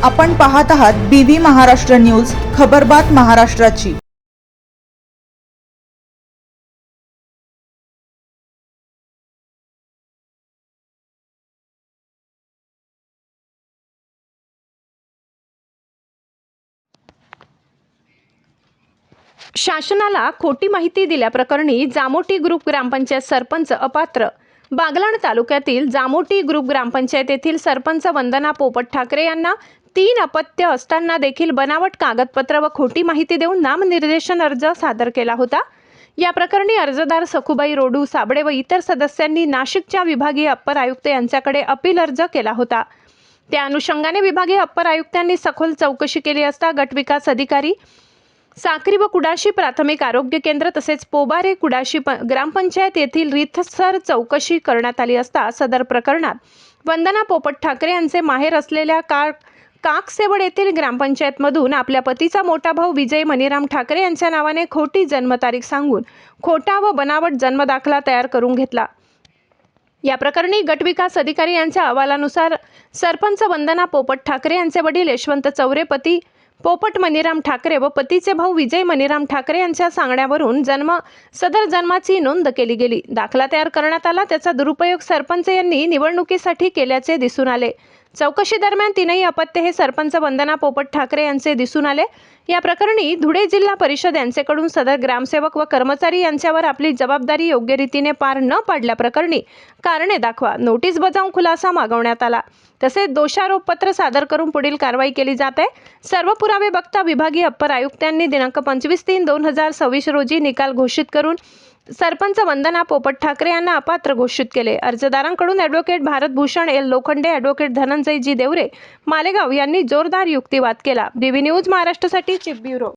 आपण पाहत आहात BV महाराष्ट्र न्यूज, खबरबात महाराष्ट्राची। शासनाला खोटी माहिती दिल्याप्रकरणी जामोटी ग्रुप ग्रामपंचायत सरपंच अपात्र। बागलाण तालुक्यातील जामोटी ग्रुप ग्रामपंचायत येथील सरपंच वंदना पोपट ठाकरे यांना 3 अपत्य असताना देखील बनावट कागदपत्र व खोटी माहिती देऊन नामनिर्देशन अर्ज सादर केला होता। या प्रकरणी अर्जदार सखुबाई रोडू साबळे व इतर सदस्यांनी नाशिकच्या विभागीय अप्पर आयुक्त यांच्याकडे अपील अर्ज केला होता। त्या अनुषंगाने विभागीय अप्पर आयुक्तांनी सखोल चौकशी केली असता गटविकास अधिकारी साक्री व कुडाशी प्राथमिक आरोग्य केंद्र तसेच पोबारे कुडाशी ग्रामपंचायत येथील रीतसर चौकशी करण्यात आली असता सदर प्रकरणात वंदना पोपट ठाकरे यांचे माहेर असलेल्या काकसेवड येथील ग्रामपंचायतमधून आपल्या पतीचा मोठा भाऊ विजय मनीराम ठाकरे यांच्या नावाने खोटी जन्मतारीख सांगून खोटा व बनावट जन्मदाखला तयार करून घेतला। या प्रकरणी गटविकास अधिकारी यांच्या अहवालानुसार सरपंच वंदना पोपट ठाकरे यांचे वडील यशवंत चौरे पती पोपट मनीराम ठाकरे व पतीचे भाऊ विजय मनीराम ठाकरे यांच्या सांगण्यावरून सदर जन्माची नोंद केली गेली। दाखला तयार करण्यात आला, त्याचा दुरुपयोग सरपंच यांनी निवडणुकीसाठी केल्याचे दिसून आले। चौकशी दरम्यान 3ही अपत्य हे सरपंच वंदना पोपट ठाकरे यांचे दिसून आले। या प्रकरणी धुळे जिल्हा परिषद यांच्याकडून सदर ग्रामसेवक व कर्मचारी यांच्यावर आपली जबाबदारी योग्य रीतीने पार न पाडल्याप्रकरणी कारणे दाखवा नोटीस बजावून खुलासा मागवण्यात आला। तसेच दोषारोपपत्र सादर करून पुढील कारवाई केली जात आहे। सर्व पुरावे बघता विभागीय अप्पर आयुक्तांनी दिनांक 25/3/2026 रोजी निकाल घोषित करून सरपंच वंदना पोपट ठाकरे यांना अपात्र घोषित केले। अर्जदारांकडून advocate Bharatbhushan L Lokhande, advocate Dhananjay G Deore Malegaon यांनी जोरदार युक्तिवाद केला। BV न्यूज महाराष्ट्रासाठी चीफ ब्युरो।